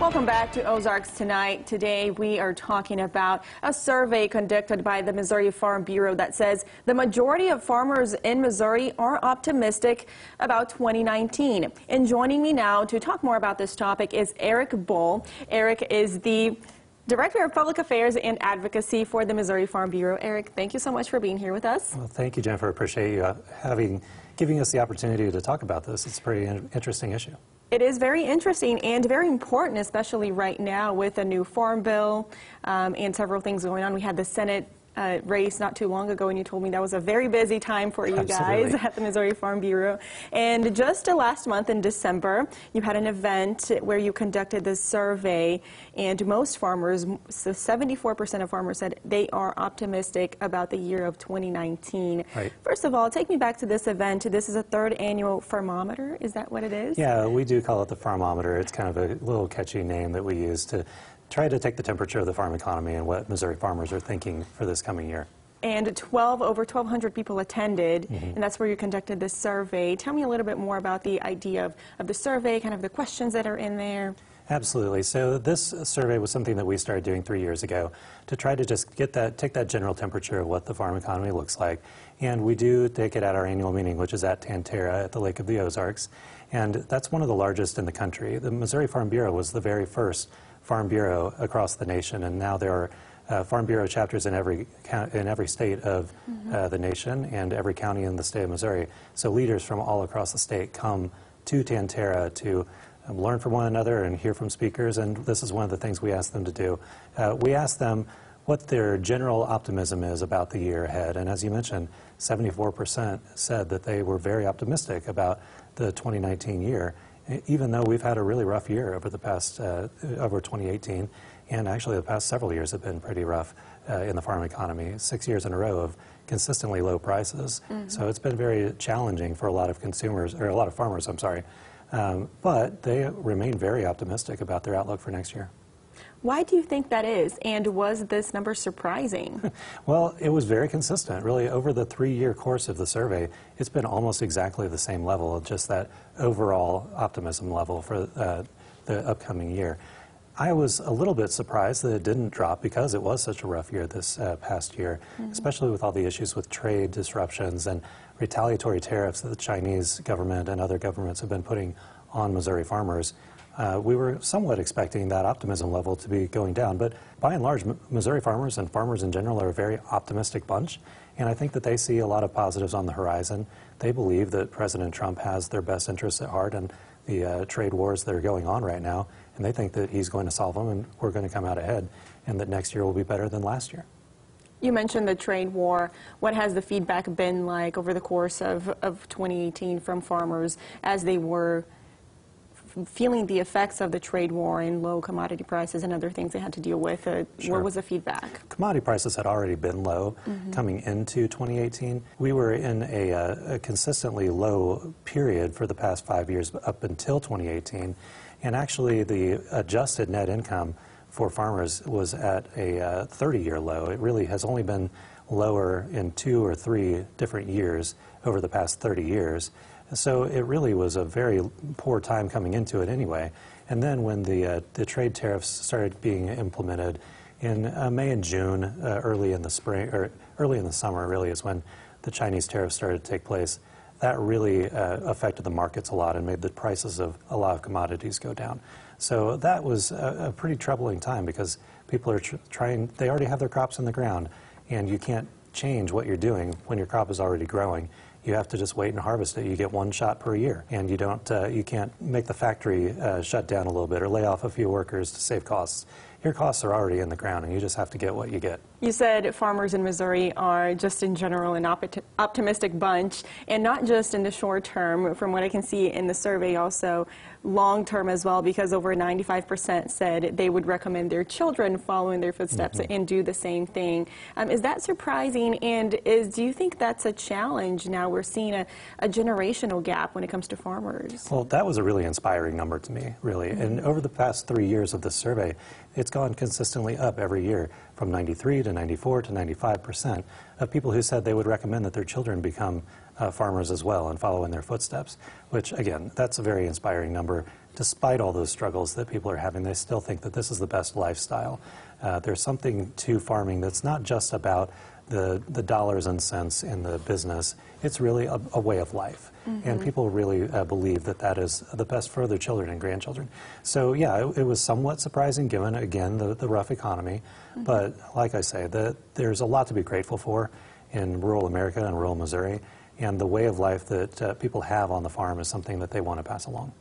Welcome back to Ozarks Tonight. Today we are talking about a survey conducted by the Missouri Farm Bureau that says the majority of farmers in Missouri are optimistic about 2019. And joining me now to talk more about this topic is Eric Bohl. Eric is the Director of Public Affairs and Advocacy for the Missouri Farm Bureau. Eric, thank you so much for being here with us. Well, thank you, Jennifer. Appreciate you giving us the opportunity to talk about this. It's a pretty interesting issue. It is very interesting and very important, especially right now with a new farm bill and several things going on. We had the Senate race not too long ago, and you told me that was a very busy time for you guys at the Missouri Farm Bureau. And just last month in December, you had an event where you conducted this survey, and most farmers, so 74% of farmers said they are optimistic about the year of 2019. Right. First of all, take me back to this event. This is a third annual farmometer. Is that what it is? Yeah, we do call it the farmometer. It's kind of a little catchy name that we use to try to take the temperature of the farm economy and what Missouri farmers are thinking for this coming year. And over 1,200 people attended, and that's where you conducted this survey. Tell me a little bit more about the idea of the survey, kind of the questions that are in there. Absolutely. So this survey was something that we started doing 3 years ago to try to just take that general temperature of what the farm economy looks like. And we do take it at our annual meeting, which is at Tantera at the Lake of the Ozarks. And that's one of the largest in the country. The Missouri Farm Bureau was the very first Farm Bureau across the nation, and now there are Farm Bureau chapters in every state of the nation and every county in the state of Missouri. So leaders from all across the state come to Tantera to learn from one another and hear from speakers, and this is one of the things we ask them to do. We ask them what their general optimism is about the year ahead, and as you mentioned, 74% said that they were very optimistic about the 2019 year, even though we've had a really rough year over the past, over 2018, and actually the past several years have been pretty rough in the farm economy. 6 years in a row of consistently low prices. So it's been very challenging for a lot of consumers, or a lot of farmers, I'm sorry. But they remain very optimistic about their outlook for next year. Why do you think that is, and was this number surprising? Well, it was very consistent. Really, over the 3-year course of the survey, it's been almost exactly the same level, just that overall optimism level for the upcoming year. I was a little bit surprised that it didn't drop because it was such a rough year this past year, especially with all the issues with trade disruptions and retaliatory tariffs that the Chinese government and other governments have been putting on Missouri farmers. We were somewhat expecting that optimism level to be going down, but by and large, Missouri farmers and farmers in general are a very optimistic bunch, and I think that they see a lot of positives on the horizon. They believe that President Trump has their best interests at heart and the trade wars that are going on right now, and they think that he's going to solve them and we're going to come out ahead, and that next year will be better than last year. You mentioned the trade war. What has the feedback been like over the course of 2018 from farmers as they were feeling the effects of the trade war and low commodity prices and other things they had to deal with? Sure. What was the feedback? Commodity prices had already been low coming into 2018. We were in a consistently low period for the past 5 years up until 2018, and actually the adjusted net income for farmers was at a 30-year low. It really has only been lower in 2 or 3 different years over the past 30 years. So it really was a very poor time coming into it anyway. And then when the trade tariffs started being implemented in May and June, early in the spring, or early in the summer really is when the Chinese tariffs started to take place, that really affected the markets a lot and made the prices of a lot of commodities go down. So that was a pretty troubling time because people are they already have their crops in the ground, and you can't change what you're doing when your crop is already growing. You have to just wait and harvest it. You get 1 shot per year, and you can't make the factory shut down a little bit or lay off a few workers to save costs. Your costs are already in the ground, and you just have to get what you get. You said farmers in Missouri are just in general an optimistic bunch, and not just in the short term. From what I can see in the survey, also long term as well, because over 95% said they would recommend their children follow in their footsteps and do the same thing. Is that surprising, and do you think that's a challenge now? We're seeing a generational gap when it comes to farmers. Well, that was a really inspiring number to me, really. And over the past 3 years of this survey, it's gone consistently up every year, from 93 to 94 to 95% of people who said they would recommend that their children become farmers as well and follow in their footsteps, which, again, that's a very inspiring number. Despite all those struggles that people are having, they still think that this is the best lifestyle. There's something to farming that's not just about the dollars and cents in the business. It's really a way of life. And people really believe that that is the best for their children and grandchildren. So yeah, it was somewhat surprising given, again, the rough economy. But like I say, there's a lot to be grateful for in rural America and rural Missouri. And the way of life that people have on the farm is something that they want to pass along.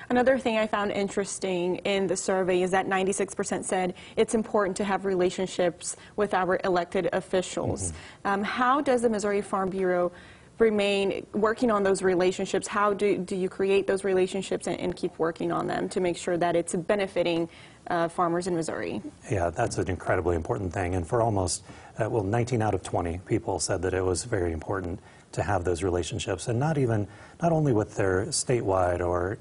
Another thing I found interesting in the survey is that 96% said it's important to have relationships with our elected officials. How does the Missouri Farm Bureau remain working on those relationships? How do you create those relationships and keep working on them to make sure that it's benefiting farmers in Missouri? Yeah, that's an incredibly important thing. And for almost, 19 out of 20 people said that it was very important to have those relationships, and not only with their statewide or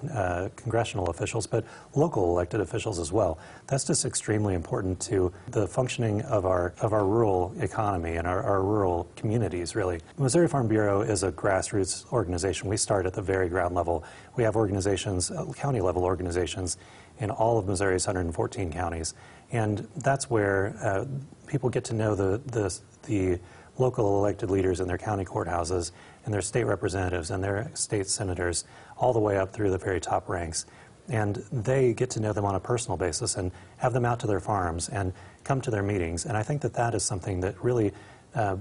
congressional officials, but local elected officials as well. That's just extremely important to the functioning of our rural economy and our rural communities, really. The Missouri Farm Bureau is a grassroots organization. We start at the very ground level. We have organizations, county-level organizations, in all of Missouri's 114 counties, and that's where people get to know the local elected leaders in their county courthouses and their state representatives and their state senators all the way up through the very top ranks. And they get to know them on a personal basis and have them out to their farms and come to their meetings. And I think that that is something that really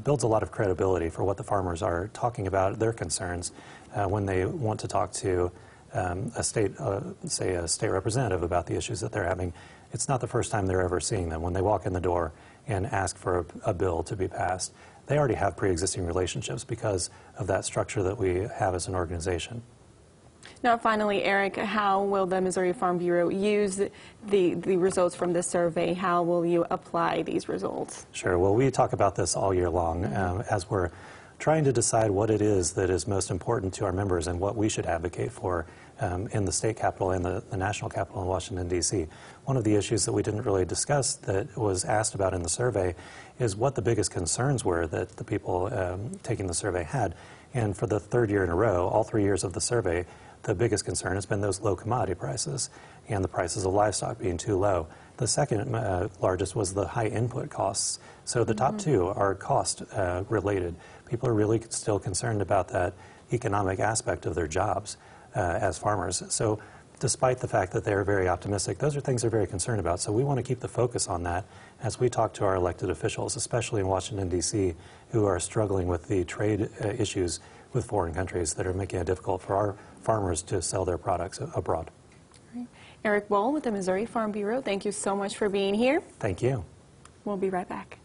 builds a lot of credibility for what the farmers are talking about, their concerns, when they want to talk to a state, say a state representative about the issues that they're having. It's not the first time they're ever seeing them. When they walk in the door and ask for a bill to be passed, they already have pre-existing relationships because of that structure that we have as an organization. Now, finally, Eric, how will the Missouri Farm Bureau use the results from this survey? How will you apply these results? Sure. Well, we talk about this all year long as we're trying to decide what it is that is most important to our members and what we should advocate for in the state capitol and the national capital in Washington, D.C. One of the issues that we didn't really discuss that was asked about in the survey is what the biggest concerns were that the people taking the survey had. And for the third year in a row, all 3 years of the survey, the biggest concern has been those low commodity prices and the prices of livestock being too low. The second largest was the high input costs. So the top two are cost related. People are really still concerned about that economic aspect of their jobs as farmers. So despite the fact that they're very optimistic, those are things they're very concerned about. So we want to keep the focus on that as we talk to our elected officials, especially in Washington, D.C., who are struggling with the trade issues with foreign countries that are making it difficult for our farmers to sell their products abroad. Right. Eric Bohl with the Missouri Farm Bureau, thank you so much for being here. Thank you. We'll be right back.